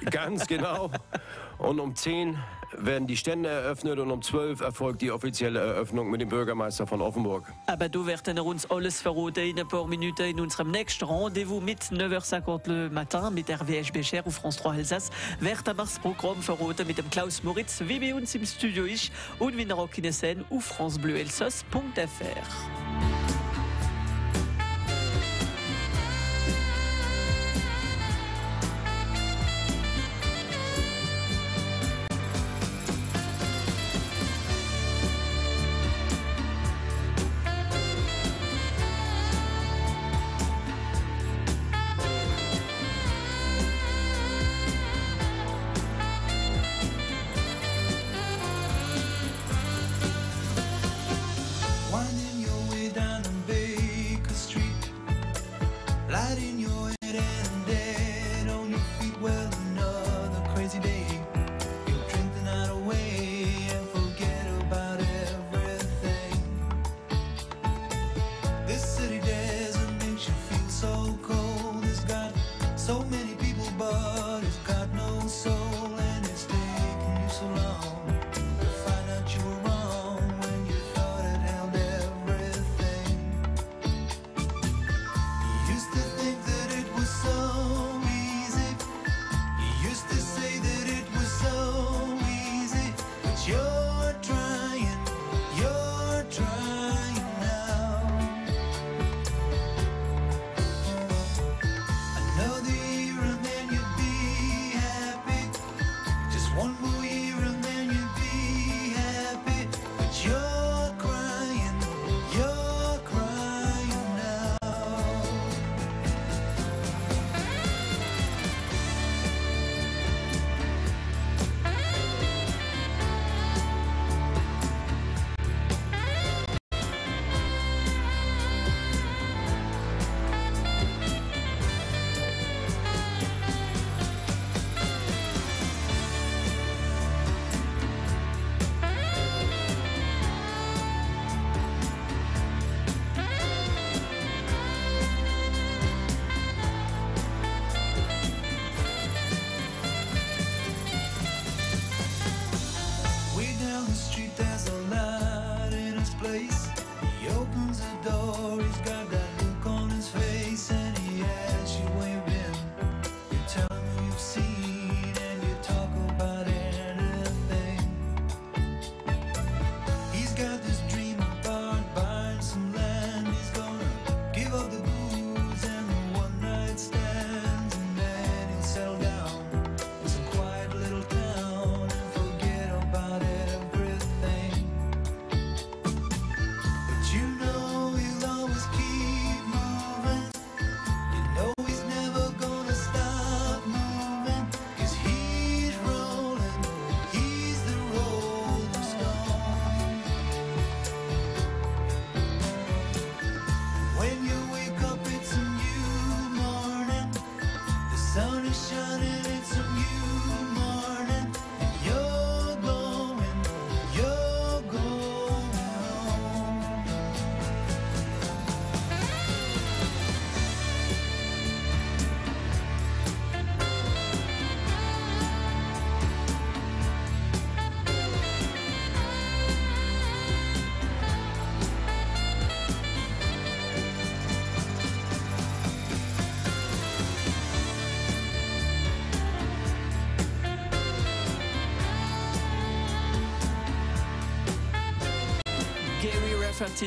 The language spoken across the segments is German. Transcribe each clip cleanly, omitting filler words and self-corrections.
Ganz genau. Und um 10 werden die Stände eröffnet und um 12 erfolgt die offizielle Eröffnung mit dem Bürgermeister von Offenburg. Aber du werden uns alles verraten in ein paar Minuten in unserem nächsten Rendezvous mit 9h50 le matin mit der WSB auf France 3 Alsace. Wird das Programm verraten mit dem Klaus Moritz, wie bei uns im Studio ist und wie auch in der Scène auf francebleuelsace.fr.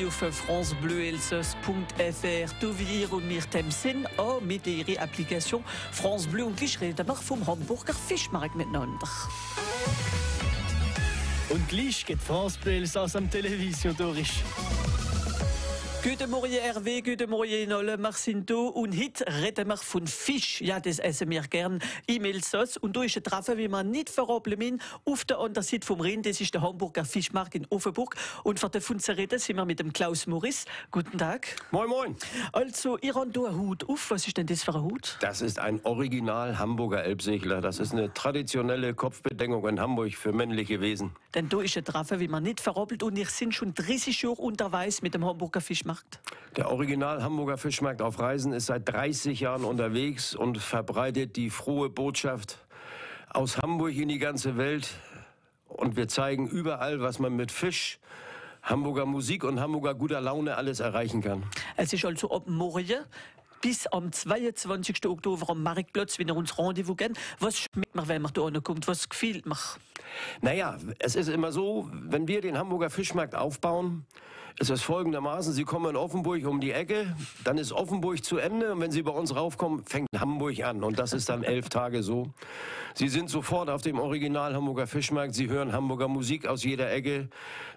auf francebleuelsace.fr. Du wir und mir dem Sinn auch mit ihrer Applikation France Bleu und gleich reden wir vom Hamburger Fischmarkt miteinander. Und gleich geht France Bleu Elsace am Television durch. Guten Morgen Hervé, guten Morgen Nolle, Marcinto. Und heute reden wir von Fisch. Ja, das essen wir gern im Elsass. Und da ist ein Treffen, wie man nicht verraten auf der anderen Seite vom Rhein. Das ist der Hamburger Fischmarkt in Offenburg. Und für davon zu reden sind wir mit dem Klaus Moritz. Guten Tag. Moin, moin. Also, ihr habt hier einen Hut auf. Was ist denn das für ein Hut? Das ist ein Original Hamburger Elbsegler. Das ist eine traditionelle Kopfbedeckung in Hamburg für männliche Wesen. Denn da ist ein Treffen, wie man nicht verraten. Und ihr sind schon 30 Jahre unterwegs mit dem Hamburger Fischmarkt. Der Original Hamburger Fischmarkt auf Reisen ist seit 30 Jahren unterwegs und verbreitet die frohe Botschaft, aus Hamburg in die ganze Welt. Und wir zeigen überall, was man mit Fisch, Hamburger Musik und Hamburger guter Laune alles erreichen kann. Es ist also ab morgen bis am 22. Oktober am Marktplatz, wenn wir uns Rendezvous geben. Was schmeckt man, wenn man da kommt? Was gefällt mir? Naja, es ist immer so, wenn wir den Hamburger Fischmarkt aufbauen, ist es folgendermaßen: Sie kommen in Offenburg um die Ecke, dann ist Offenburg zu Ende und wenn Sie bei uns raufkommen, fängt Hamburg an und das ist dann 11 Tage so. Sie sind sofort auf dem Original Hamburger Fischmarkt, Sie hören Hamburger Musik aus jeder Ecke,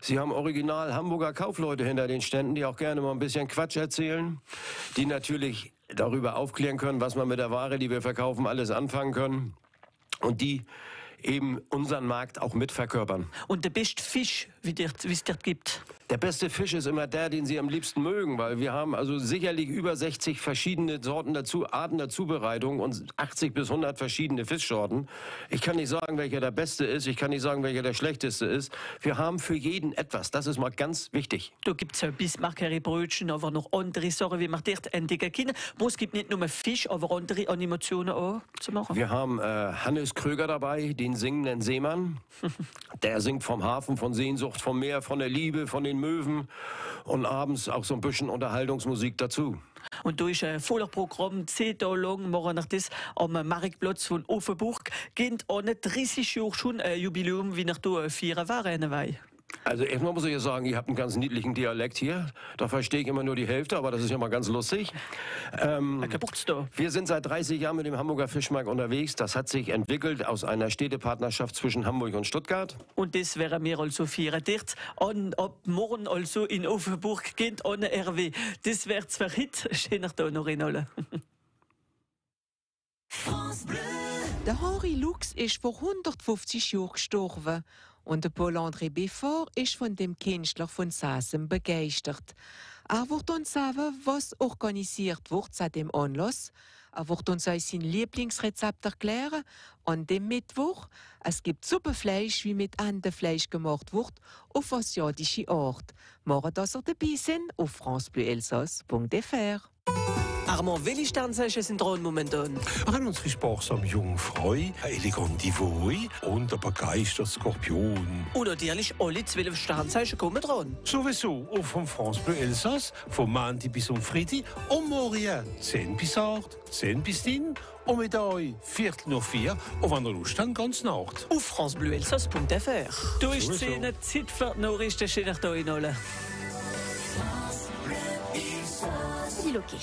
Sie haben original Hamburger Kaufleute hinter den Ständen, die auch gerne mal ein bisschen Quatsch erzählen, die natürlich darüber aufklären können, was man mit der Ware, die wir verkaufen, alles anfangen können und die eben unseren Markt auch mitverkörpern. Und der beste Fisch, wie es dort gibt? Der beste Fisch ist immer der, den Sie am liebsten mögen, weil wir haben also sicherlich über 60 verschiedene Sorten dazu, Arten der Zubereitung und 80 bis 100 verschiedene Fischsorten. Ich kann nicht sagen, welcher der beste ist, ich kann nicht sagen, welcher der schlechteste ist. Wir haben für jeden etwas, das ist mal ganz wichtig. Da gibt es ja Bismarck-Brötchen, aber noch andere Sachen, wie man dort entdecken kann. Wo es gibt nicht nur Fisch, aber andere Animationen auch zu machen. Wir haben Hannes Kröger dabei, den singenden Seemann. Der singt vom Hafen, von Sehnsucht, vom Meer, von der Liebe, von den Möwen und abends auch so ein bisschen Unterhaltungsmusik dazu. Und da ist ein voller Programm, 10 Tage lang, machen wir das am Marktplatz von Offenburg. Geht auch nicht 30 Jahre schon ein Jubiläum, wie nach da 4 Jahre. Also erstmal muss ich ja sagen, ihr habt einen ganz niedlichen Dialekt hier. Da verstehe ich immer nur die Hälfte, aber das ist ja mal ganz lustig. Wir sind seit 30 Jahren mit dem Hamburger Fischmarkt unterwegs. Das hat sich entwickelt aus einer Städtepartnerschaft zwischen Hamburg und Stuttgart. Und das wäre mir also 4 und ab morgen also in Offenburg geht ohne RW. Das wäre zwar Hit, stehen nach da noch in alle. Der Henri Lux ist vor 150 Jahren gestorben. Und der Paul-André Beffort ist von dem Künstler von Sasem begeistert. Er wird uns sagen, was organisiert wird seit dem Anlass. Er wird uns sein Lieblingsrezept erklären. An dem Mittwoch, es gibt Suppenfleisch, wie mit Entenfleisch gemacht wird, auf asiatische Art. Morgen, dass ihr dabei sind, auf francebleuelsass.fr. Armand, welche Sternzeichen sind dran momentan? Unsere sparsame Jungfrau, eine elegante Wohl und ein begeisterter Skorpion. Und natürlich alle 12 Sternzeichen kommen dran. Sowieso auf vom France Bleu Elsass, vom Montag bis zum Freitag und morgen 10 bis 8, 10 bis 9 und mit euch 4:04 und wenn ihr Lust habt, ganz Nacht. Auf francebleuelsass.fr. Du ist Sowieso. eine Zeit für die Nachrichten, steht nach da in alle. Loki.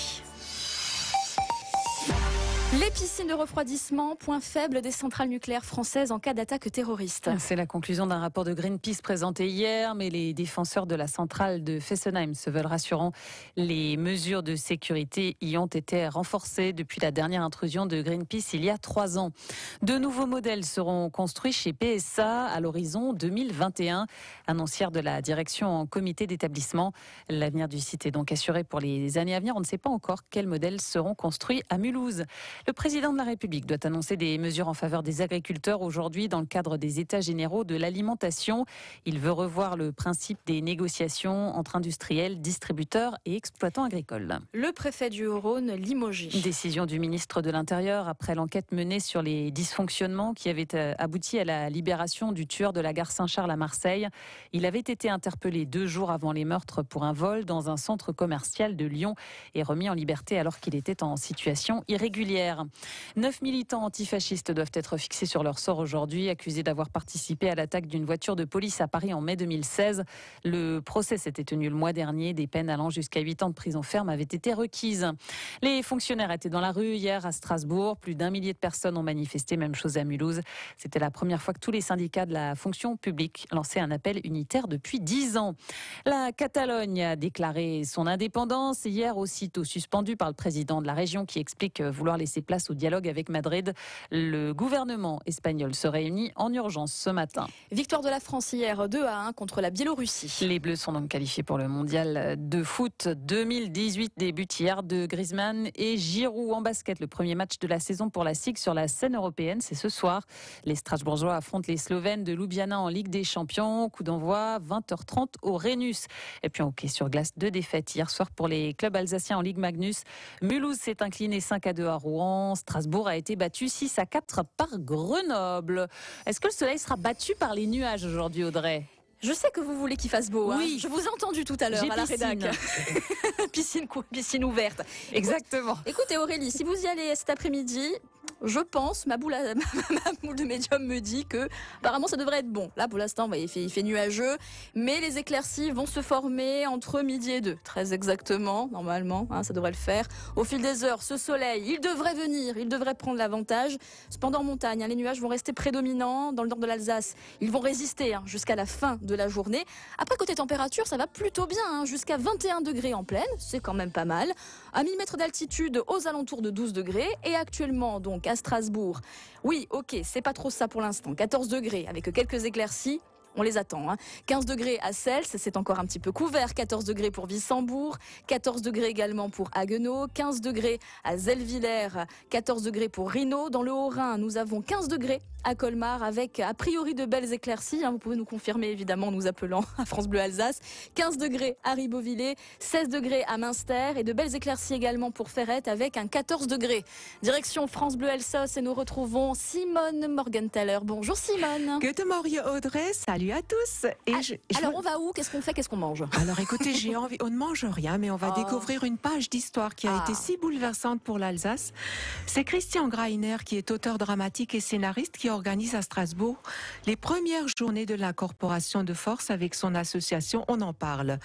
Les piscines de refroidissement, point faible des centrales nucléaires françaises en cas d'attaque terroriste. C'est la conclusion d'un rapport de Greenpeace présenté hier, mais les défenseurs de la centrale de Fessenheim se veulent rassurants. Les mesures de sécurité y ont été renforcées depuis la dernière intrusion de Greenpeace il y a 3 ans. De nouveaux modèles seront construits chez PSA à l'horizon 2021, annoncière de la direction en comité d'établissement. L'avenir du site est donc assuré pour les années à venir. On ne sait pas encore quels modèles seront construits à Mulhouse. Le président de la République doit annoncer des mesures en faveur des agriculteurs aujourd'hui dans le cadre des États généraux de l'alimentation. Il veut revoir le principe des négociations entre industriels, distributeurs et exploitants agricoles. Le préfet du Haut-Rhône limogé. Décision du ministre de l'Intérieur après l'enquête menée sur les dysfonctionnements qui avaient abouti à la libération du tueur de la gare Saint-Charles à Marseille. Il avait été interpellé 2 jours avant les meurtres pour un vol dans un centre commercial de Lyon et remis en liberté alors qu'il était en situation irrégulière. 9 militants antifascistes doivent être fixés sur leur sort aujourd'hui, accusés d'avoir participé à l'attaque d'une voiture de police à Paris en mai 2016. Le procès s'était tenu le mois dernier. Des peines allant jusqu'à 8 ans de prison ferme avaient été requises. Les fonctionnaires étaient dans la rue hier à Strasbourg. Plus d'1 millier de personnes ont manifesté, même chose à Mulhouse. C'était la première fois que tous les syndicats de la fonction publique lançaient un appel unitaire depuis 10 ans. La Catalogne a déclaré son indépendance hier, aussitôt suspendue par le président de la région qui explique vouloir laisser place au dialogue avec Madrid. Le gouvernement espagnol se réunit en urgence ce matin. Victoire de la France hier 2-1 contre la Biélorussie. Les Bleus sont donc qualifiés pour le mondial de foot 2018. Début hier de Griezmann et Giroud en basket. Le premier match de la saison pour la SIG sur la scène européenne, c'est ce soir. Les Strasbourgeois affrontent les Slovènes de Ljubljana en Ligue des Champions. Coup d'envoi 20h30 au Rhenus. Et puis en hockey sur glace, 2 défaites hier soir pour les clubs alsaciens en Ligue Magnus. Mulhouse s'est incliné 5-2 à Rouen. également. Strasbourg a été battu 6-4 par Grenoble. Est-ce que le soleil sera battu par les nuages aujourd'hui, Audrey ? Je sais que vous voulez qu'il fasse beau. Oui. Je vous ai entendu tout à l'heure à la rédac. Piscine ouverte. Exactement. Écoutez Aurélie, si vous y allez cet après-midi, je pense, ma boule de médium me dit que apparemment ça devrait être bon. Là pour l'instant il fait nuageux, mais les éclaircies vont se former entre midi et 2. Très exactement, normalement, ça devrait le faire. Au fil des heures, ce soleil, il devrait venir, il devrait prendre l'avantage. Cependant en montagne, les nuages vont rester prédominants. Dans le nord de l'Alsace, ils vont résister jusqu'à la fin de la journée. Après côté température, ça va plutôt bien, jusqu'à 21 degrés en plaine, c'est quand même pas mal. À 1000 mètres d'altitude, aux alentours de 12 degrés. Et actuellement donc à Strasbourg, oui, ok, c'est pas trop ça pour l'instant. 14 degrés avec quelques éclaircies. On les attend. 15 degrés à Cels, c'est encore un petit peu couvert. 14 degrés pour Wissembourg, 14 degrés également pour Haguenau, 15 degrés à Zellwiller, 14 degrés pour Rhino. Dans le Haut-Rhin, nous avons 15 degrés à Colmar avec a priori de belles éclaircies. Vous pouvez nous confirmer évidemment en nous appelant à France Bleu Alsace. 15 degrés à Ribeauvillé, 16 degrés à Münster et de belles éclaircies également pour Ferrette avec un 14 degrés. Direction France Bleu Alsace et nous retrouvons Simone Morgenthaler. Bonjour Simone. Guten Morgen Audrey, salut à tous. Et alors on va où? Qu'est-ce qu'on fait? Qu'est-ce qu'on mange? Alors écoutez, j'ai envie, on ne mange rien, mais on va découvrir une page d'histoire qui a été si bouleversante pour l'Alsace. C'est Christian Greiner qui est auteur dramatique et scénariste qui organise à Strasbourg les premières journées de l'incorporation de force avec son association On en parle.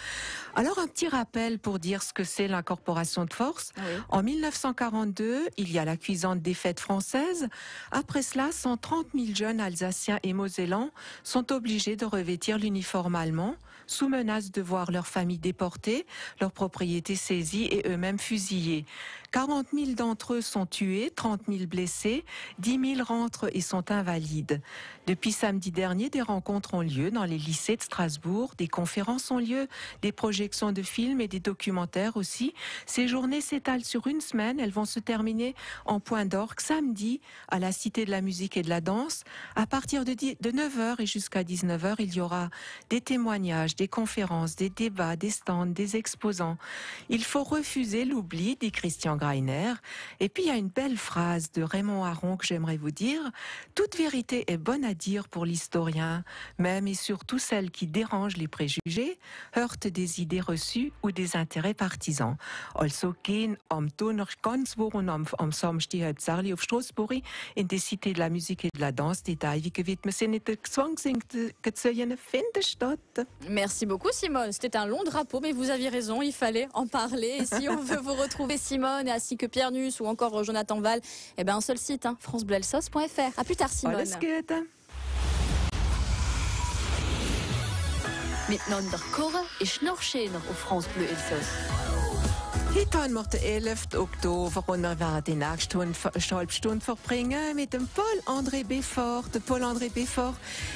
Alors un petit rappel pour dire ce que c'est l'incorporation de force. Oui. En 1942, il y a la cuisante défaite française. Après cela, 130 000 jeunes Alsaciens et Mosellans sont obligés de revêtir l'uniforme allemand sous menace de voir leur famille déportée, leurs propriétés saisies et eux-mêmes fusillés. 40 000 d'entre eux sont tués, 30 000 blessés, 10 000 rentrent et sont invalides. Depuis samedi dernier, des rencontres ont lieu dans les lycées de Strasbourg, des conférences ont lieu, des projections de films et des documentaires aussi. Ces journées s'étalent sur une semaine, elles vont se terminer en point d'orgue samedi à la Cité de la musique et de la danse. À partir de 9h et jusqu'à 19h, il y aura des témoignages, des conférences, des débats, des stands, des exposants. Il faut refuser l'oubli, dit Christian Greiner. Et puis il y a une belle phrase de Raymond Aron que j'aimerais vous dire. Toute vérité est bonne à dire pour l'historien, même et surtout celle qui dérange les préjugés, heurte des idées reçues ou des intérêts partisans. Also gehen am Donnerstag ganz wochen am Samstag hauptsächlich auf Straßburg in der Cité de la musique et de la danse, Detail wie gewidmet sind in der Zwangsgezogen finden statt. Merci beaucoup Simone, c'était un long drapeau mais vous aviez raison, il fallait en parler. Et si on veut vous retrouver Simone ainsi que Pierre Nuss ou encore Jonathan Val, un seul site, francebleuelsass.fr. À plus tard Simone. Alles Gute. Miteinander kochen ist noch schöner auf France Bleu Elsass. Heute wird der 11. Oktober und wir werden die nächste halbe Stunde verbringen mit dem Paul-André Beffort. Der Paul-André Beffort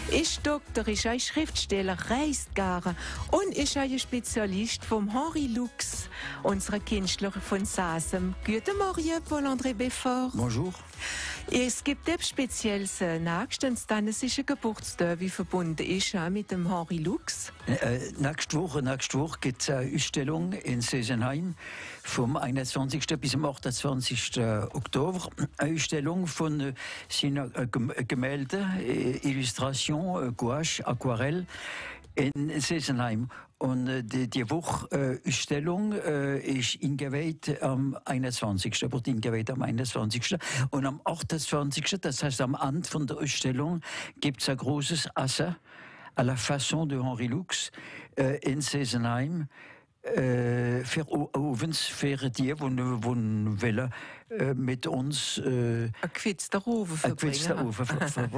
ist Doktor, ist ein Schriftsteller, reist gerne und ist ein Spezialist vom Henri Lux, unserer Künstler von Sasem. Guten Morgen, Paul-André Beffort. Bonjour. Es gibt etwas Spezielles nächstens, dann es ist ein Geburtstag, wie verbunden ist mit dem Henri Lux. Nächste Woche gibt es eine Ausstellung in Sesenheim vom 21. bis zum 28. Oktober. Eine Ausstellung von seinen Gemälden, Illustration, Gouache, Aquarell in Sesenheim. Und die Wochausstellung ist eingeweiht am 21. Wird eingeweiht am 21. Und am 28. Das heißt am Ende von der Ausstellung gibt es ein großes Essen à la façon de Henri Lux in Sesenheim. Für die, die wollen mit uns ein gewitzter Ofen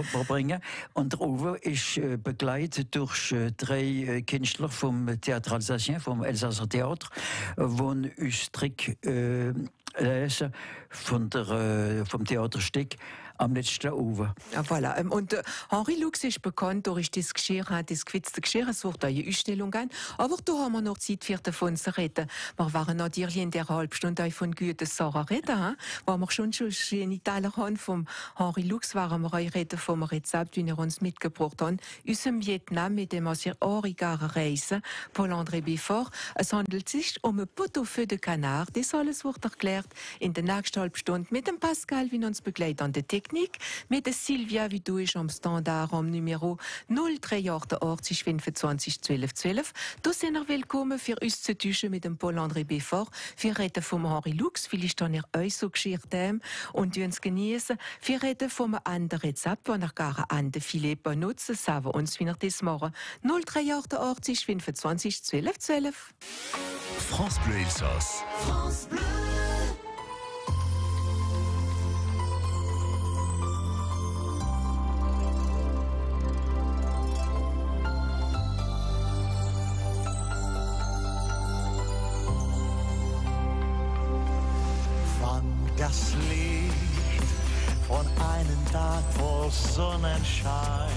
verbringen. Und der Ofen ist begleitet durch 3 Künstler vom Théâtre Alsacien, vom Elsasser Theater, die uns Trick lesen vom Theaterstück am letzten Uwe. Ja, voilà. Und Henri Lux ist bekannt durch das Geschirr, das gewitzte Geschirr. Es wird eine Ausstellung geben. Aber da haben wir noch Zeit für davon zu reden. Wir waren natürlich in der halben Stunde von guten Sachen reden. Weil wir schon in Italien haben, vom Henri Lux, waren wir euch reden vom Rezept, wie er uns mitgebracht hat. Aus dem Vietnam, mit dem wir sehr origare reisen, Paul-André Beffort. Es handelt sich um ein Pot-au-feu de Canard. Das alles wird erklärt in der nächsten halben Stunde mit dem Pascal, wie uns begleitet an der Technik, mit der Silvia, wie du ist am Standard, am Numero 038 25 12 12. Du sind willkommen für uns zu tauschen mit dem Paul-André Beffort. Wir reden vom Henri Lux, vielleicht haben ihr euch so geschirrt und uns genießen. Wir reden vom anderen Rezept, das ihr gar an den Filet benutzen, sagen wir uns, wie ihr das machen. 038 25 12 12. France Bleu Elsass. France Bleu. Das Licht von einem Tag voll Sonnenschein.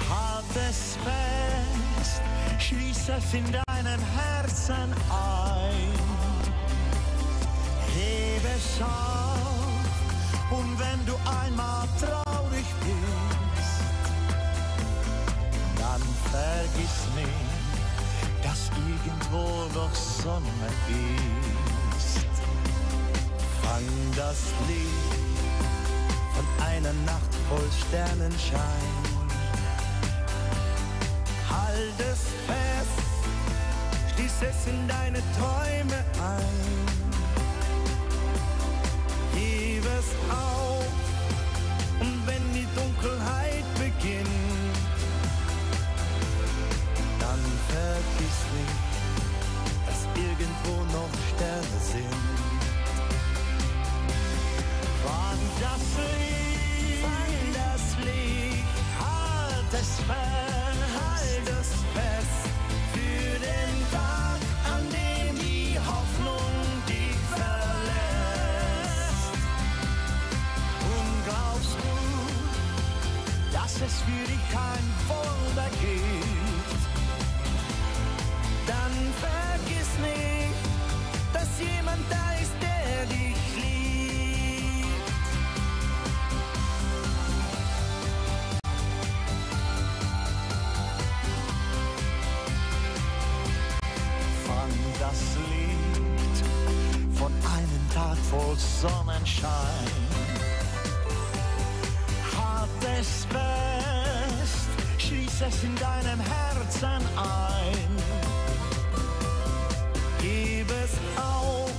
Halt es fest, schließ es in deinem Herzen ein. Heb es auf, und wenn du einmal traurig bist, dann vergiss nicht, dass irgendwo noch Sonne ist. Fang das Licht von einer Nacht voll Sternenschein. Halt es fest, schließ es in deine Träume ein. Gib es auf, und wenn die Dunkelheit beginnt, dann vergiss nicht, dass irgendwo noch Sterne sind. Fang das Licht, halt es fest, für den Tag, an dem die Hoffnung dich verlässt. Und glaubst du, dass es für dich kein Wunder gibt, dann vergiss nicht, dass jemand da ist, der dich liebt. Das Licht von einem Tag voll Sonnenschein. Halt es fest, schließ es in deinem Herzen ein. Gib es auf,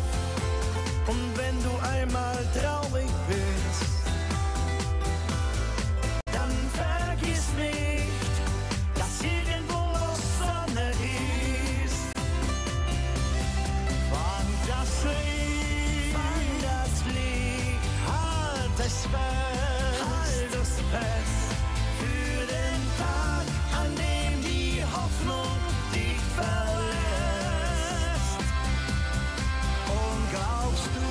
und wenn du einmal traurig bist, dann vergiss nicht, dass irgendwo noch Sonne ist. Fang das Licht, halt es fest, für den Tag, an dem die Hoffnung dich verlässt. Und glaubst du,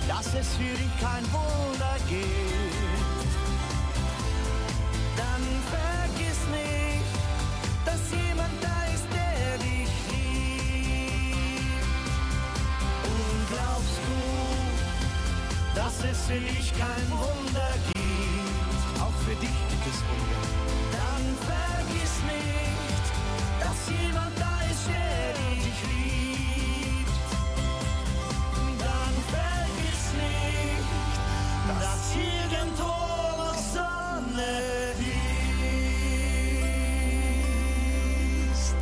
dass es für dich kein Wunder gibt, dann vergiss nicht, dass jemand da ist, der dich liebt. Und glaubst du, dass es für dich kein Wunder gibt, auch für dich gibt es Wunder, dann vergiss nicht, dass jemand da ist, der dich liebt. Dann vergiss nicht, dass irgendwo noch Sonne ist.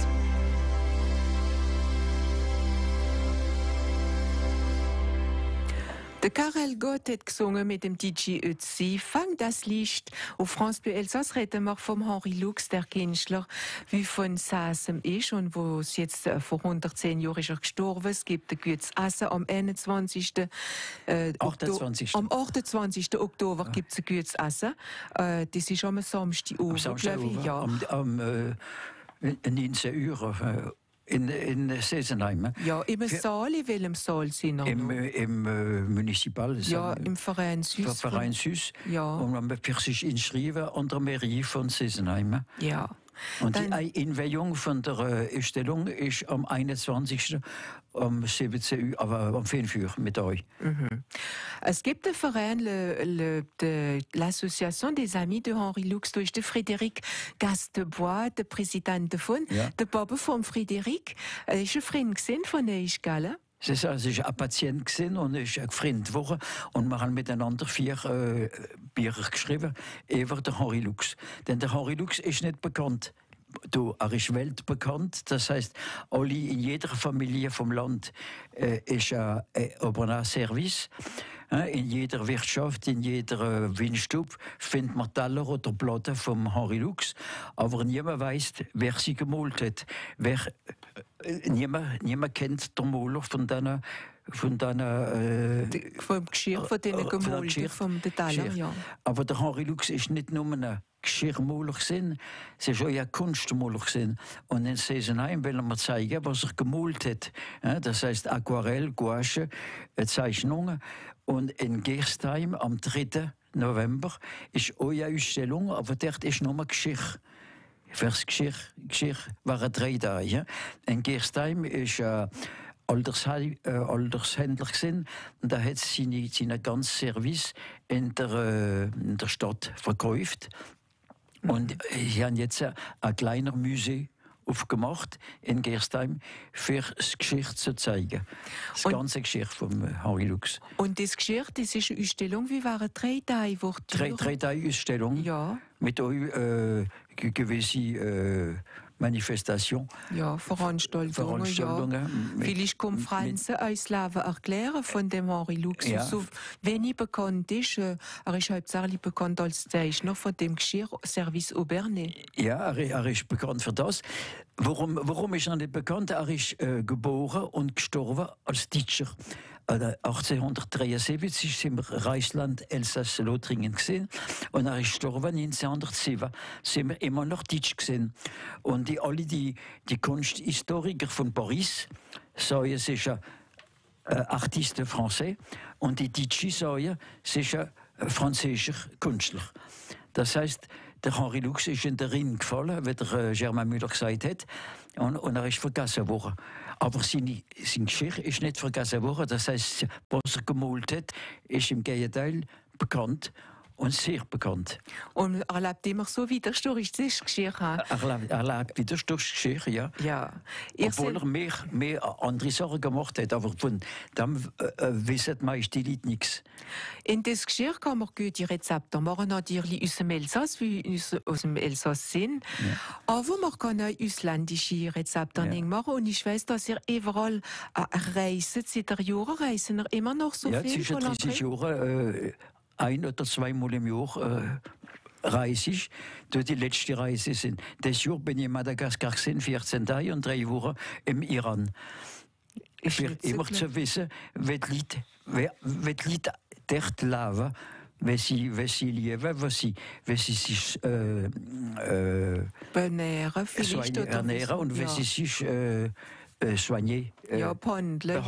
Der Karel Gott hat gesungen mit dem DJ Ötzi. Fang das Licht. Auf France Bleu Elsass reden wir vom Henri Lux, der Künstler, wie von Sasem ist und wo es jetzt vor 110 Jahren ist er gestorben. Es gibt ein gutes Essen am 21. 28. Am 28. Oktober gibt es ein gutes Essen. Das ist am Samstag, glaube ich. Ja. Am 19 Uhr. in Sesenheim. Ja, im Saal, in welchem Saal sind wir? Im Municipal. Ja, im Verein Süß. Verein Süß. Ja. Und man wird sich inschreiben an der Mairie von Sesenheim. Ja. Und die Einweihung von der Ausstellung ist am 21. am 17 Uhr, aber am 5 Uhr mit euch. Mhm. Es gibt den Verein, l'Association des Amis de Henri Lux, durch den Frédéric Gastebois, der Präsident davon. Ja. Der Papa von Frédéric, ist ein Freund von euch, gell? Es war ein Patient und ist ein Freund geworden. Und wir haben miteinander 4 Bücher geschrieben über den Henri Lux. Denn der Henri Lux ist nicht bekannt. Er ist weltbekannt. Das heißt, alle in jeder Familie vom Land ist ein Service. In jeder Wirtschaft, in jeder Windstube findet man Teller oder Platten vom Henri Lux. Aber niemand weiß, wer sie gemalt hat. Niemand kennt den Maler von diesen vom Geschirr, von denen Gemälden, vom Teller, ja. Aber der Henri Lux ist nicht nur ein Geschirrmaler gewesen, es ist auch ein Kunstmaler gewesen. Und in Sesenheim will man zeigen, was er gemalt hat. Das heißt Aquarell, Gouache, Zeichnungen. Und in Gerstheim am 3. November ist auch eine Ausstellung, aber dort ist nur Geschirr. Fürs Geschirr waren 3 Tage. In Gerstheim ist Altershändler gewesen, und da hat seinen ganzen Service in der Stadt verkauft. Und sie haben jetzt ein kleiner Museum aufgemacht in Gerstheim für das Geschirr zu zeigen. Das ganze Geschirr vom Henri Lux. Und das Geschirr, das ist eine Ausstellung, wie waren 3 Tage? 3 Tage Ausstellung. Ja. Mit euch gewisse Manifestation. Ja, Veranstaltungen. Ja. Vielleicht Konferenzen auslaufen erklären von dem Henri Lux. Ja. So wenig bekannt ist, er ist hauptsächlich bekannt als Zeichner von dem Geschirrservice Aubernais. Ja, er ist bekannt für das. Warum ist er nicht bekannt? Er ist geboren und gestorben als Teacher. 1873 sind wir Reichsland, Elsass-Lothringen gesehen und er ist gestorben 1907. Sind wir immer noch Deutsch gesehen. Und die Kunsthistoriker von Paris sagen, es ist ein Artiste français und die Deutschen sagen, es ist ein französischer Künstler. Das heißt, der Henri Lux ist in den Rhin gefallen, wie der Germain Müller gesagt hat, und er ist vergessen worden. Aber sein Geschirr ist nicht vergessen worden. Das heißt, was er gemalt hat, ist im Gegenteil bekannt und sehr bekannt. Und er lebt immer so weiter durch das Geschirr. Er lebt wieder durch das Geschirr, ja. Ja. Obwohl er mehr andere Sachen gemacht hat, aber von dem wissen meist die Leute nichts. In das Geschirr kann man gute Rezepte machen, natürlich aus dem Elsass, wie aus dem Elsass sind. Ja. Aber man kann auch ausländische Rezepte machen. Und ich weiß, dass ihr überall reisen, seit der Jahren reisen ihr immer noch so viel. Zwischen 30 Jahren 1 oder 2 Mal im Jahr reise ich. Die letzte Reise sind. Das Jahr bin ich in Madagaskar 14 Tage und 3 Wochen im Iran. Ich will immer zu wissen, wie die Leute dort leben, wie sie leben, wie sie sich ernähren und wie sie sich soigner. Ja, behandeln.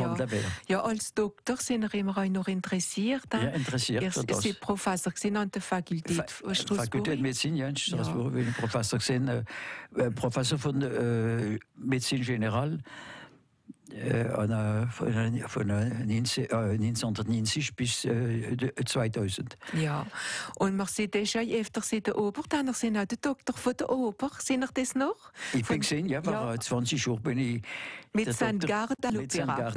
Ja, als Doktor sind wir immer auch noch interessiert. Ja, interessiert für das. Sie sind Professor an der Fakultät Straßburg. Fakultät Medizin, ja, in Straßburg. Ich bin Professor gesehen, Professor von Medizin General. Von 1990 bis 2000. Ja, und man sieht das ja öfter in der Oper, dann sind auch der Doktor von der Oper. Sind ihr das noch? Ich bin gesehen, ja, war 20 Jahre bin ich mit St. Gard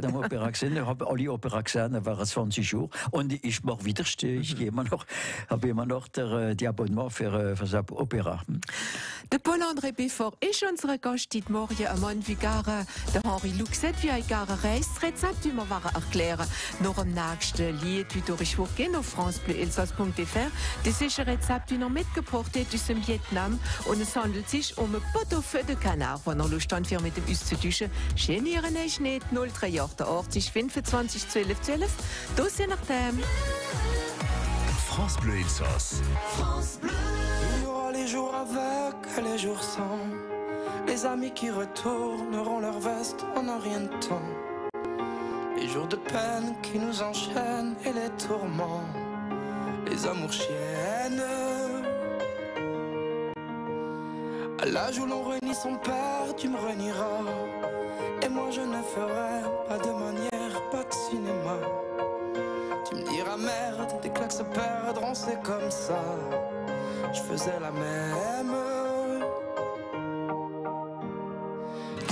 am Opera gesehen. Ich habe alle Opera gesehen, da war 20 Jahre. Und ich mache wieder, ich habe immer noch die Abonnement für das Opera. Der Paul-André Beffort ist unser Gast heute Morgen, ein Mann wie der Henri Lux hat, wie ein Reisrezept, wie wir erklären, noch am nächsten Lied, wie durchgehen auf francebleuelsass.fr. Das ist ein Rezept, das er mitgebracht hat aus dem Vietnam, und es handelt sich um ein Pot-au-feu de Canard. Wenn er Lust hat, mit dem uns zu tauschen, genieren euch nicht. 038 25 12 12. Das sind nach dem. France Bleu Elsass. France Bleu. Il y aura les jours avec et les jours sans. Les amis qui retourneront leur veste en un rien de temps. Les jours de peine qui nous enchaînent et les tourments, les amours chiennes. À l'âge où l'on renie son père, tu me renieras. Et moi je ne ferai pas de manière, pas de cinéma. Tu me diras merde, des claques se perdront, c'est comme ça. Je faisais la même.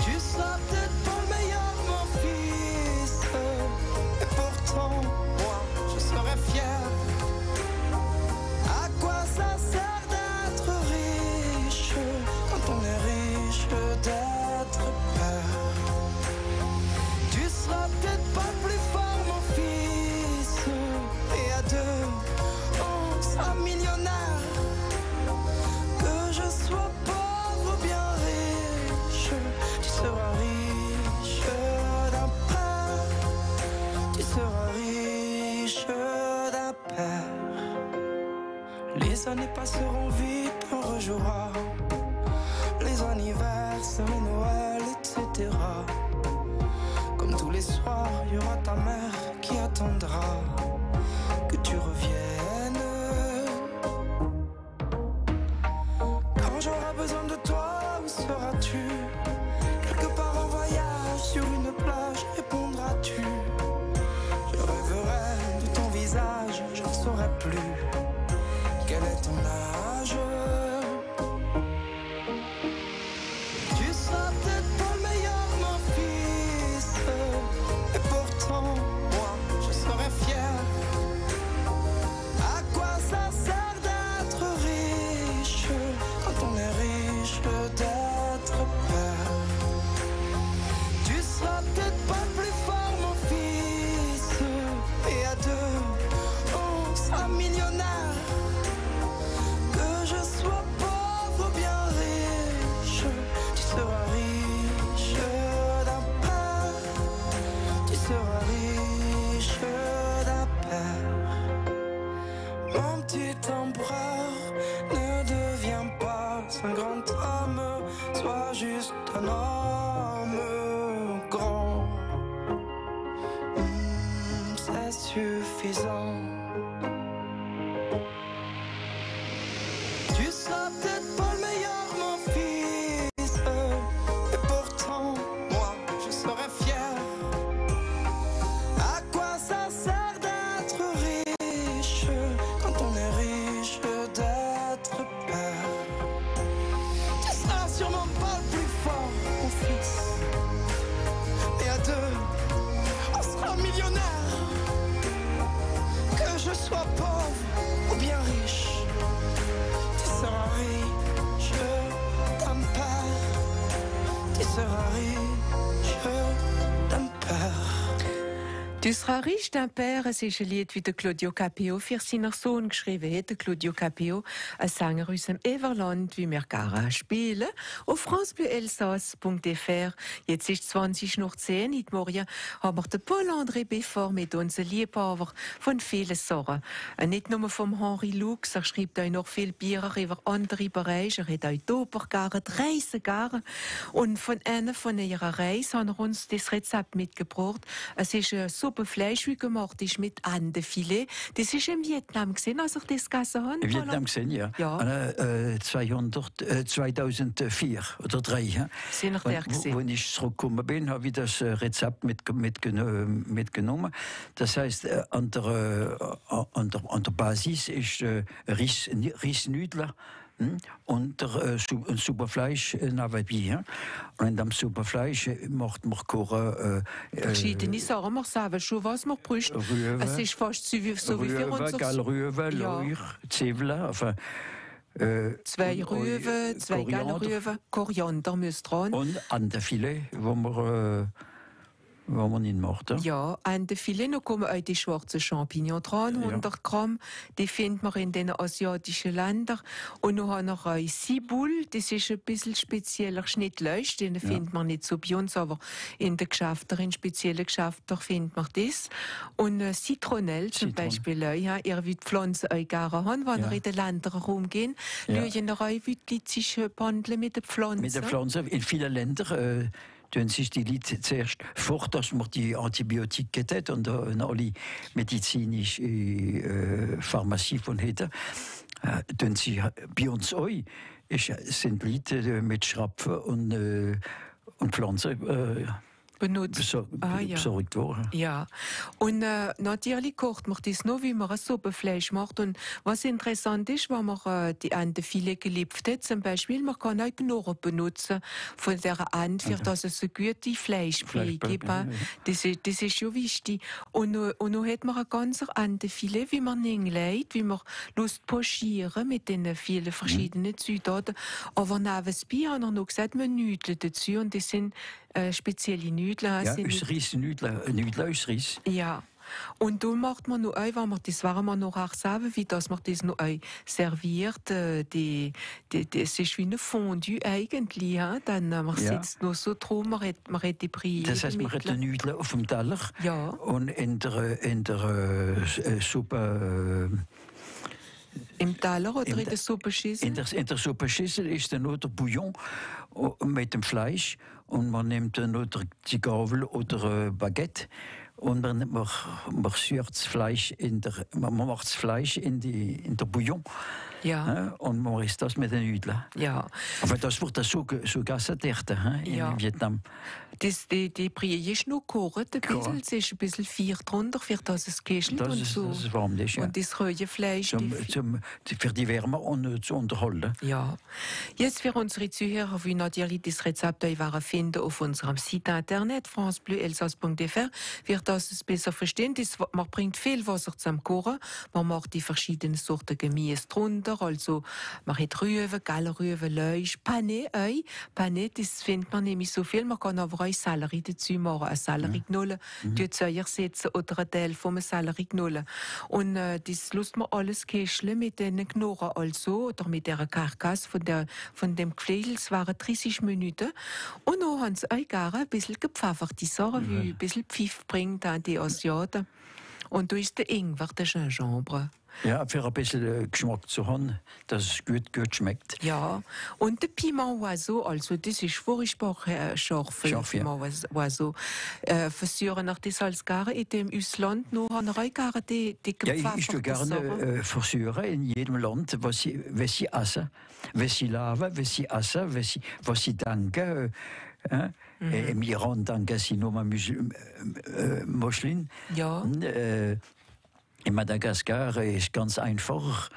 Tu seras peut-être pas le meilleur, mon fils, et pourtant, moi, je serai fier. À quoi ça sert d'être riche quand on est riche d'être père? Tu seras peut-être pas plus fort, mon fils, et à deux, on sera millionnaire. Que je sois pauvre ou bien riche, tu seras riche d'un père. Tu seras riche d'un père. Les années passeront vite, on rejouera les anniversaires, les Noëls, etc. Comme tous les soirs, il y aura ta mère qui attendra que tu reviennes. Quand j'aurai besoin de toi, où seras-tu? Quelque part en voyage, sur une plage, répondras-tu? Je rêverai de ton visage, je ne saurai plus quel est ton âge. Tu seras peut-être pas le meilleur, mon fils, et pourtant, moi, je serai fier. À quoi ça sert d'être riche quand on est riche d'être père? Tu seras peut-être pas plus fort, mon fils, et à deux, on sera millionnaire. Que je sois pauvre ou bien riche, tu seras riche d'un père. Tu seras riche d'un père. Mon petit empereur, ne deviens pas un grand homme, sois juste un homme grand. C'est suffisant. Tu seras peut-être pas le meilleur, mon fils, et pourtant, moi, je serai fier. À quoi ça sert d'être riche quand on est riche d'être père? Tu seras sûrement pas le plus fort, mon fils, et à deux, on sera millionnaire. Que je sois pauvre ou bien riche, tu seras riche d'un père. Tu seras riche d'un père. Du seras riche d'un père, es ist ein Lied wie der Claudio Capeo für seinen Sohn geschrieben hat. Der Claudio Capeo, ein Sänger aus dem Everland, wie wir gerne spielen. Auf francebleuelsass.fr. Jetzt ist 20 nach 10. Heute Morgen haben wir den Paul-André Beffort mit uns, ein Liebhaber von vielen Sachen. Nicht nur vom Henri Lux, er schreibt auch noch viel Bücher über andere Bereiche. Er hat auch die Oper gerne, die Reisen gerne. Und von einer von ihrer Reise haben wir uns das Rezept mitgebracht. Es ist ein Suppe Fleisch, wie gemacht ist mit Andenfilet. Das ist in Vietnam gesehen, als ich das gegessen habe. In Vietnam gesehen, ja. Ja. 2004 oder 2003. Sind noch der gesehen? Wenn ich zurückgekommen bin, habe ich das Rezept mitgenommen. Das heißt, an der Basis ist Riesnudler und ein Superfleisch dabei. Und in dem Superfleisch macht man kochen. Verschiedene Sachen. Wir sagen schon, was man braucht. Rüben. Es ist fast so wie für uns. Rüben, Lauch, Zwiebeln, enfin, 2 Rüben, 2 Gallrüben, Koriander müsst dran. Und Andenfilet, wo wir was man nicht macht. Ja, an den Filet kommen auch die schwarzen Champignons dran, 100 Gramm. Die findet man in den asiatischen Ländern. Und noch haben wir auch Ciboule, das ist ein bisschen spezieller Schnittlauch, den findet man nicht so bei uns, aber in den Geschäften, in speziellen Geschäften findet man das. Und Zitronelle zum Beispiel, ja, ihr wollt Pflanzen auch gerne haben, wenn ihr in den Ländern rumgehen, schauen ihr auch, wie sich behandeln mit den Pflanzen. Mit den Pflanzen, in vielen Ländern tun sich die Leute zuerst fort, dass man die Antibiotika hat und alle medizinische Pharmazie von hätten. Tun sie bei uns auch. Sind Leute mit Schrapfen und Pflanzen benutzt. Besorgt worden. Ja, und natürlich kocht man das noch, wie man ein Suppenfleisch macht. Und was interessant ist, wenn man die Entenfilet gelipft hat, zum Beispiel, man kann auch Knorren benutzen von der Ente, für dass es eine gute Fleischbrei gibt. Das ist schon wichtig. Und noch hat man ein ganzes Entenfilet, wie man hinlegt, wie man Lust pochieren mit den vielen verschiedenen Zutaten. Aber nebenbei haben wir noch gesagt, man Nüdel dazu, und das sind spezielle Nüdel. Ja, Nüdel aus Reis. Ja. Und da macht man noch ein, wenn man das werden wir noch auch sagen, wie dass man das noch ein serviert. Es ist wie eine Fondue eigentlich. Ja? Dann man sitzt noch so drum, man hat die Brille. Das heißt, man hat die Nüdel auf dem Teller und in der Suppe. Im Teller oder in der Suppenschüssel? In der Suppenschüssel ist dann noch der Bouillon mit dem Fleisch, und man nimmt dann noch die Gabel oder Baguette, und man macht das Fleisch in der Bouillon. Ja. Und man isst das mit den Nudeln. Ja. Aber das wird so gegessen in Vietnam. Die Brille ist noch gekocht, ein bisschen. Es ist ein bisschen Feuer drunter, für dass es kischelt und so. Das ist warm, das, ja. Und das rohe Fleisch. Für die Wärme und zu unterhalten. Ja. Jetzt für unsere Zuhörer, wie natürlich das Rezept finden auf unserem Site internet francebleuelsass.fr, wird das es besser verstehen. Man bringt viel Wasser zum Kochen. Man macht die verschiedenen Sorten Gemüse drunter. Also man hat Rüben, Gallerrüben, Lauch, Panais, Ei. Panais, das findet man nämlich so viel. Man kann aber auch Sellerie dazu machen, eine Sellerieknolle dazu ersetzen oder einen Teil vom Sellerieknolle. Und das lässt man alles käscheln mit den Knorren also, oder mit der Karkasse von dem Geflegel. Es waren 30 Minuten. Und dann haben sie auch gerne ein bisschen gepfeffert. Die Sachen, wie ein bisschen Pfiff bringt an die Asiaten. Und da ist der Ingwer, der Gingembre. Ja, für ein bisschen Geschmack zu haben, dass es gut schmeckt. Ja, und der Piment Oiseau, also das ist furchtbar scharf. Piment Oiseau. Versuchen nach das als gerne in dem Ausland noch an der gerne die ich tue gerne versuchen in jedem Land, was sie essen, was sie leben, was sie essen, was sie denken. Im Iran denken sie nur Moschlin. Ja. In Madagaskar ist ganz einfach.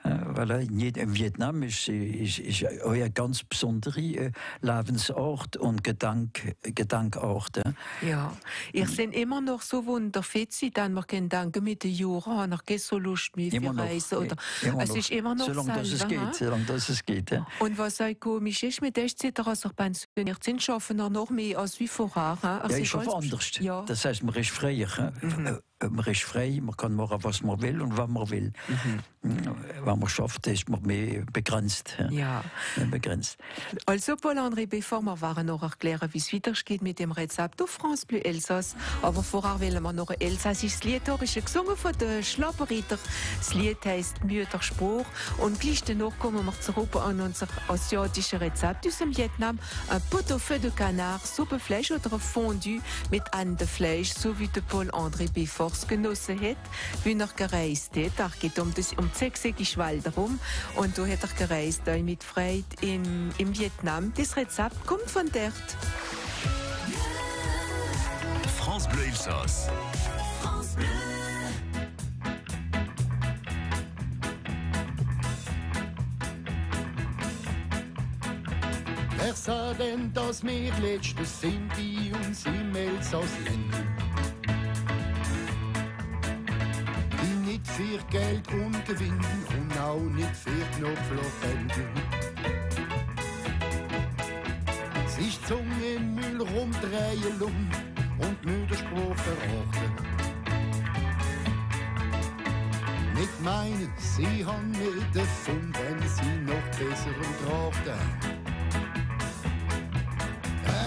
Weil in Vietnam ist eine ganz besondere Lebensart und Gedankart. Ja, ich bin immer noch so wunderfit, dann man kann denken, mit den Jahren habe ich so Lust mehr für Reisen. Oder es ist immer noch solange es geht. Ja. Und was auch komisch ist, mit der Zeit, als wir pensioniert sind, schaffen wir noch mehr als wie vorher. Ja, ist schon anders. Ja. Das heißt, man ist freier. Man ist frei, man kann machen, was man will und wann man will. Wenn man schafft, ist man mehr begrenzt. Ja. Begrenzt. Also, Paul-André, bevor wir waren noch erklären, wie es weitergeht mit dem Rezept auf France Bleu Elsass. Aber vorher wollen wir noch ein elsassisches Lied hören, gesungen von den Schlapperritter. Das Lied heisst Mütterspruch. Und gleich danach kommen wir zurück an unser asiatisches Rezept aus dem Vietnam. Ein Pot-au-feu de canard, Suppenfleisch oder ein Fondue mit Entenfleisch, so wie der Paul-André Befort genossen hat, wie er gereist hat. Er geht um die sechsjährige Wälder herum und da hat er gereist mit Freude im Vietnam. Das Rezept kommt von dort. France Bleu Elsass. France Bleu. Wer sah denn, dass wir letztes sind die uns im Elsass leben? Nicht für Geld und Gewinn und auch nicht für Knopflochhände. Es ist Zunge im Müll rumdrehen und Mütterspruch verachten. Nicht meinen, sie haben nicht davon, wenn sie noch besseren trachten.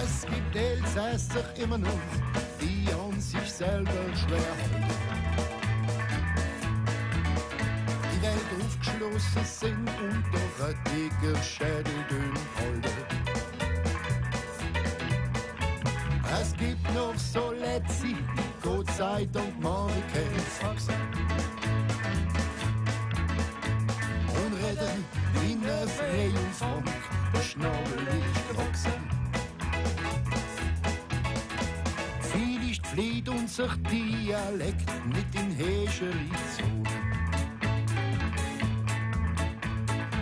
Es gibt Elsässer immer noch, die an sich selber schwer halten. Die Welt aufgeschlossen sind und doch ein dicker Schädel dünn halten. Es gibt noch so Letzte, die Gott sei Dank mal kämpfen. Und reden wie eine freie Frank, der Schnabel ist gewachsen. Vielleicht flieht unser Dialekt nicht in Häscheli-Zone.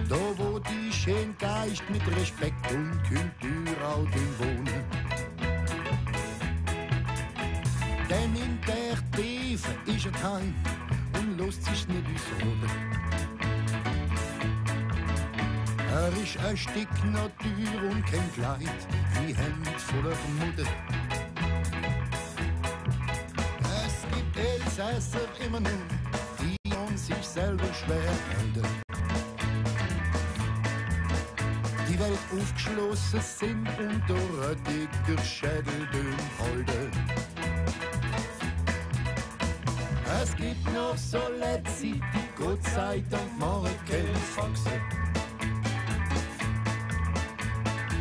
Da wo die schön Geist mit Respekt und Kultur auch wohnen. Denn in der Tiefe ist er heim und lässt sich nicht ausruhen. Er ist ein Stück Natur und kein Kleid wie Hemd voller Mutter. Es gibt Elsässer immer noch, die an sich selber schwer halten. Die Welt aufgeschlossen sind und durch ein dicker Schädel dünn halten. Es gibt noch so Letzte, die Gott sei Dank machen kämpfen.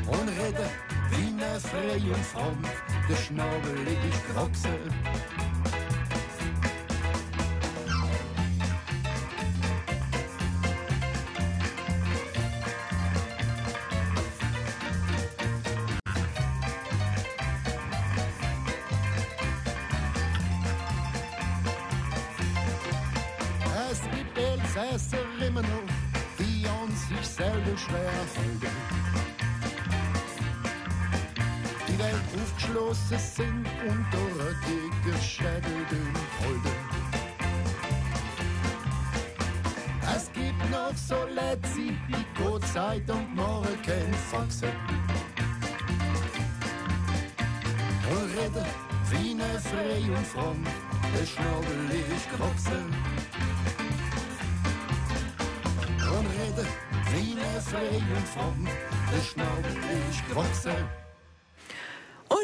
Und reden wie eine freie Frank, der Schnabel ist gewachsen. Es gibt Elsässer immer noch, die an sich selber schwer halten. Die Welt aufgeschlossen sind und durch ein dicker Schädel dünn halten. Es gibt noch so Letzte, die Gott sei Dank machen kämpfen. Und reden wie eine freie und Frank, der Schnabel ist gewachsen. Und reden wie eine freie und Frank, der Schnabel ist gewachsen.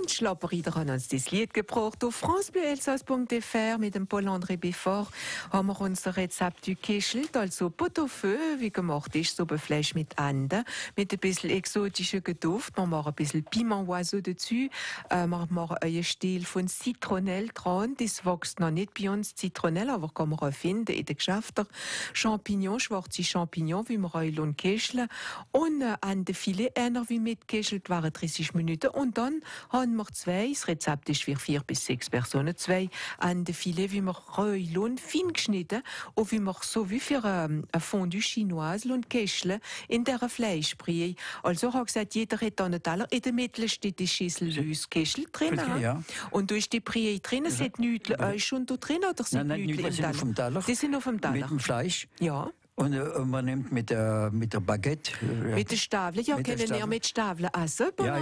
Und Schlapperrieder haben uns das Lied gebracht. Auf francebleuelsass.fr mit dem Paul-André Beffort haben wir unser Rezept gekischelt, also Pot-au-feu, wie gemacht ist, so Fleisch mit Ende, mit ein bisschen exotischer Duft. Wir machen ein bisschen Piment Oiseau dazu. Wir machen einen Stiel von Zitronelle dran. Das wächst noch nicht bei uns, Zitronelle, aber kann man auch finden in den Geschäften. Champignons, schwarze Champignons, wie wir auch kischeln. Und Endenfilet, einer wie mitkischelt, waren 30 Minuten. Und dann haben wir zwei, das Rezept ist für 4 bis 6 Personen, zwei Endenfilet, wie wir reulon, fein geschnitten, und wie wir so wie für ein Fondue chinoise und Käschle in dieser Fleischbrühe. Also, ich habe gesagt, jeder hat einen Teller, in der Mitte steht die Schüssel süß Käschle drin. Ja. Und da ist die Brühe drin, Ja. sind Nüdel euch schon da drin, oder sind Nein, Nüdel die sind auf dem Teller. Die sind auf dem Teller. Mit dem Fleisch. Ja. Und man nimmt mit der Baguette. Mit der Stavle, ja, Mit der können wir Stavle. mit Stavle essen? Ja.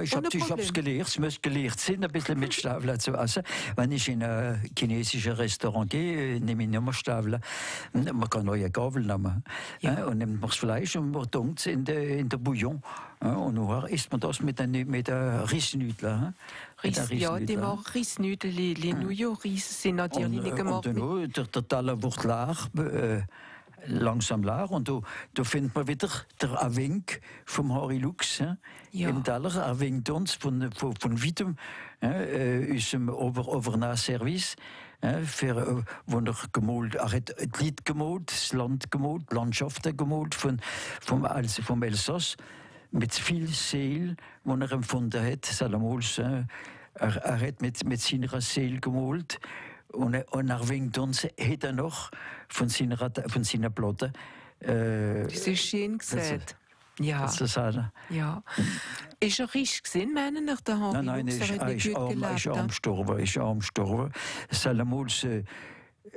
Ich Ohne hab's Problem. gelehrt. Es muss gelehrt sein, ein bisschen mit Stavle zu essen. Wenn ich in ein chinesisches Restaurant gehe, nehme ich immer Stavle. Man kann auch eine Gabel nehmen. Und nimmt man das Fleisch und man tunkt es in der Bouillon. Und nachher isst man das mit der Rissnüdel. Ja, die machen Rissnüdel, die Nujo-Ris sind natürlich nicht gemacht. Und der Teller wird leer. Langsam leer. Und da findet man wieder der Awink vom Harry Lux im Teller. Er winkt uns von weitem unserem Overnass-Service. Für, wo er gemalt, er hat das Lied gemalt, das Land gemalt, Landschaften gemalt vom Elsass mit viel Seele, die er empfunden hat. Salamals, er hat mit seiner Seele gemalt. Und er winkt uns, hat er noch von seiner Platte. Das ist schön gesagt. Ja. Ja. Ist er richtig gesehen, meinen nach der Hand? Nein, er ist arm gestorben. Salamals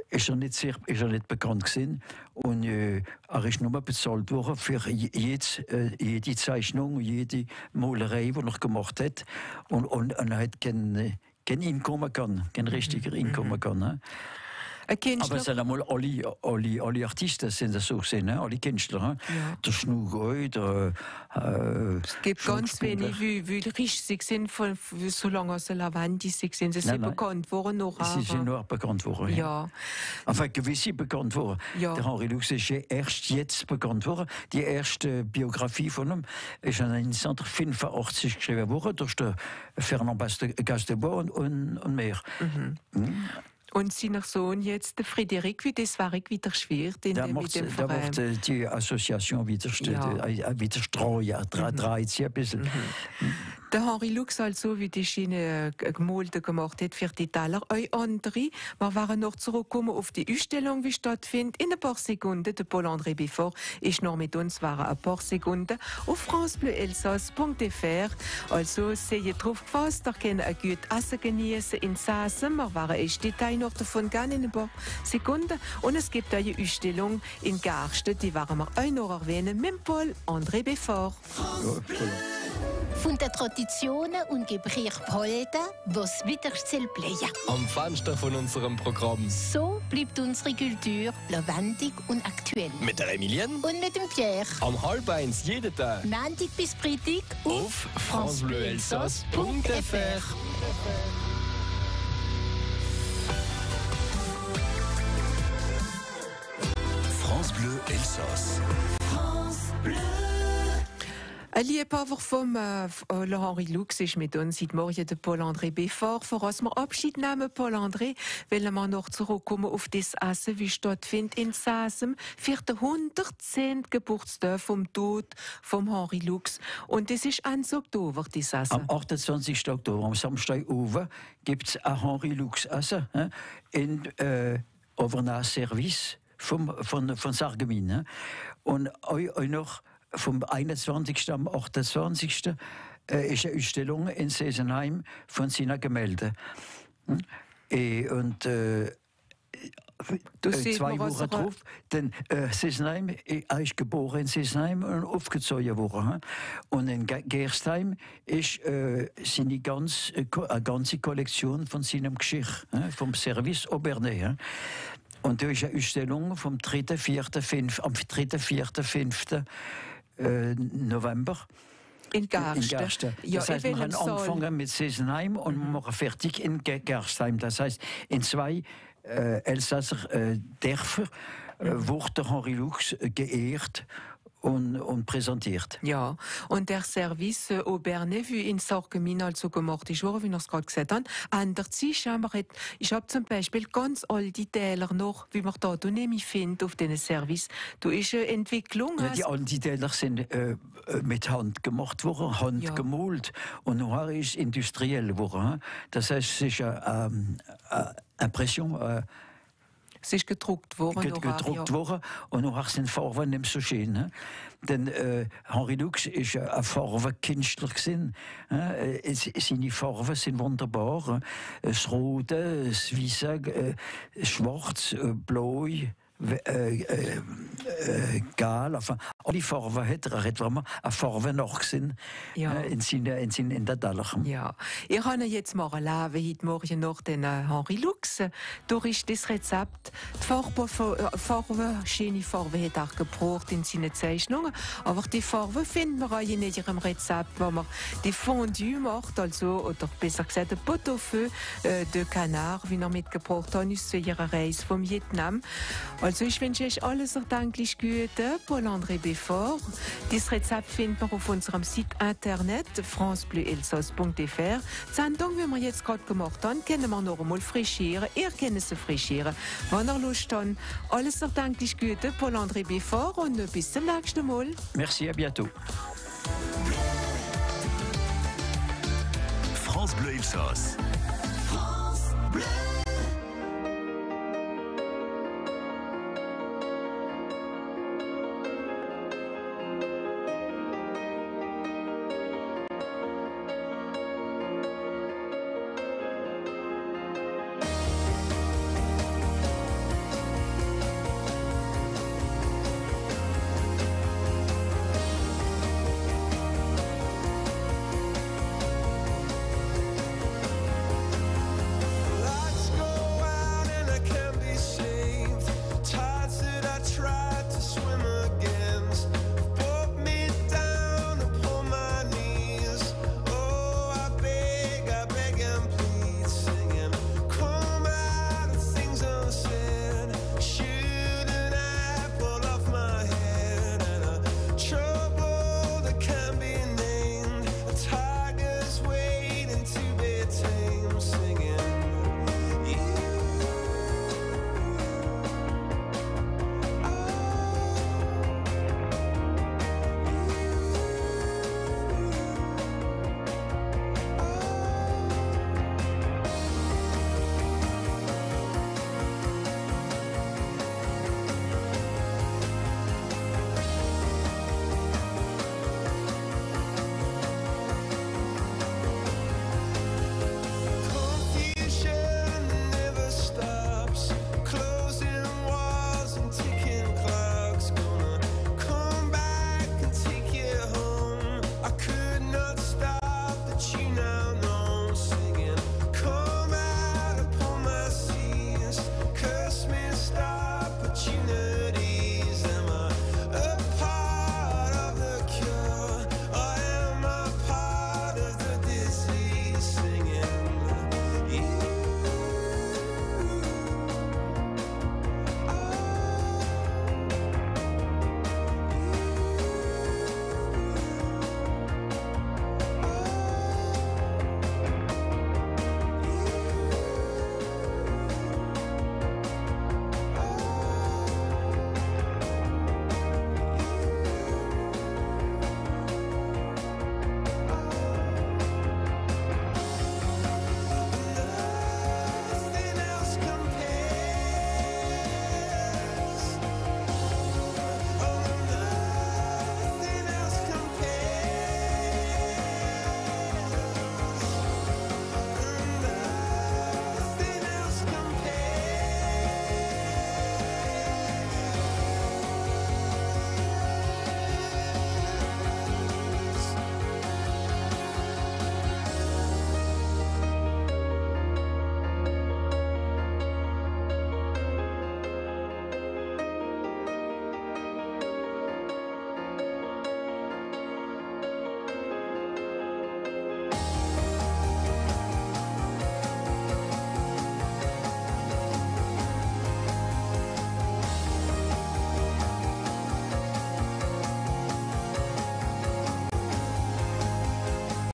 ist er nicht bekannt gewesen. Und er ist nur bezahlt worden für jede Zeichnung, jede Malerei, die er gemacht hat. Und er hat keine kein Einkommen kann, kein richtiger Einkommen kann. Ne? Aber es sind einmal alle Artisten sind das so gesehen, ne? Alle Künstler. Ne? Ja. Der Schnugoi, es gibt ganz wenig, wie reich sie sind, solange sie Lavandi sind, sie sind bekannt worden. Sie sind nur bekannt worden, ja. Enfin, gewisse bekannt worden. Ja. Der Henri Lux ist erst jetzt bekannt worden. Die erste Biografie von ihm ist 1985 geschrieben worden durch den Fernand Gastebois und mehr. Und sein Sohn jetzt, der Frederik, wie das war wieder schwer. Da wird die Assoziation wieder streuen, dreht ein bisschen. Der Henri Lux, also, wie die Schiene gemalt gemacht hat für die Taler, andere, wir waren noch zurückgekommen auf die Ausstellung, die stattfindet, in ein paar Sekunden. Der Paul-André Beffort ist noch mit uns, waren ein paar Sekunden auf francebleuelsass.fr. Also, seht drauf gefasst, da können ein gutes Essen genießen in Sassen. Wir waren erst Detail noch davon gehen in ein paar Sekunden. Und es gibt eine Ausstellung in Garsten, die waren wir auch noch erwähnen, mit Paul-André Beffort. Von der Traditionen und Gebräuch behalten, was wieder soll bleiben. Am Fenster von unserem Programm. So bleibt unsere Kultur lebendig und aktuell. Mit der Emilienne und mit dem Pierre. Am 12:30 jeden Tag. Montag bis Freitag auf francebleuelsass.fr. France Bleu Elsass. France Bleu. Ein Liebhaber vom Henri Lux ist mit uns seit morgen der Paul-André Beffort. Vor uns wir Abschied nehmen, Paul-André, wollen wir noch zurückkommen auf das Essen, wie stattfindet in Sasem für den 110. Geburtstag vom Tod vom Henri Lux. Und das ist Ende Oktober, das Essen. Am 28. Oktober, am Samstag oben, gibt es ein Henri Lux Essen in Overnass-Service von Sarreguemines. Und auch noch vom 21. am 28. Ist eine Ausstellung in Sesenheim von seinen Gemälden. Und 2 Wochen drauf, denn Sesenheim, er ist geboren in Sesenheim und aufgezogen worden. Und in Gerstheim ist seine ganze Kollektion von seinem Geschirr, vom Service Aubernais. Und da ist eine Ausstellung vom 3., 4., 5. Am 3., 4., 5. November. In Garsten. Ja, das heißt, wir haben angefangen mit Sesenheim und wir machen fertig in Gerstheim. Das heißt, in 2 Elsasser Dörfer wurde der Henri Lux geehrt und präsentiert. Ja, und der Service Aubernais, wie in Sarreguemines also gemacht ist, wie wir es gerade gesagt haben, ändert sich. Ich habe zum Beispiel ganz alte Täler noch, wie man da nicht findet auf diesen Service. Da ist eine Entwicklung. Ja, die alten Täler sind mit Hand gemacht worden, Hand gemalt. Und nachher ist industriell geworden. Das heißt, es ist eine Impression. Es ist gedruckt worden. Worden und nachher sind die Farben nicht so schön. Ne? Denn Henri Lux war ein Farbenkünstler. Seine Farben sind wunderbar. Das Rote, das Weiße, Schwarz, Blau, Gal, enfin, alle Farben hat eine Farbe nachgesehen in der Taler. Ja, ich habe jetzt mal erlebt, heute Morgen noch den Henri Lux. Durch ist das Rezept, die schöne Farbe hat auch gebraucht in seinen Zeichnungen, aber die Farbe finden wir auch in ihrem Rezept, wo man die Fondue macht, also, oder besser gesagt, ein Pot-au-feu de Canard, wie wir mitgebracht haben, aus ihrer Reise vom Vietnam. Also ich wünsche euch alles erdenklich Gute, Paul-André Beffort. Dieses Rezept findet man auf unserem Site internet francebleuelsass.fr. Die Sendung, wie wir jetzt gerade gemacht haben, können wir noch einmal frischieren. Ihr könnt sie frischieren, wenn ihr Lust habt. Alles erdenklich Gute, Paul-André Beffort, und bis zum nächsten Mal. Merci, à bientôt. France Bleu Elsass.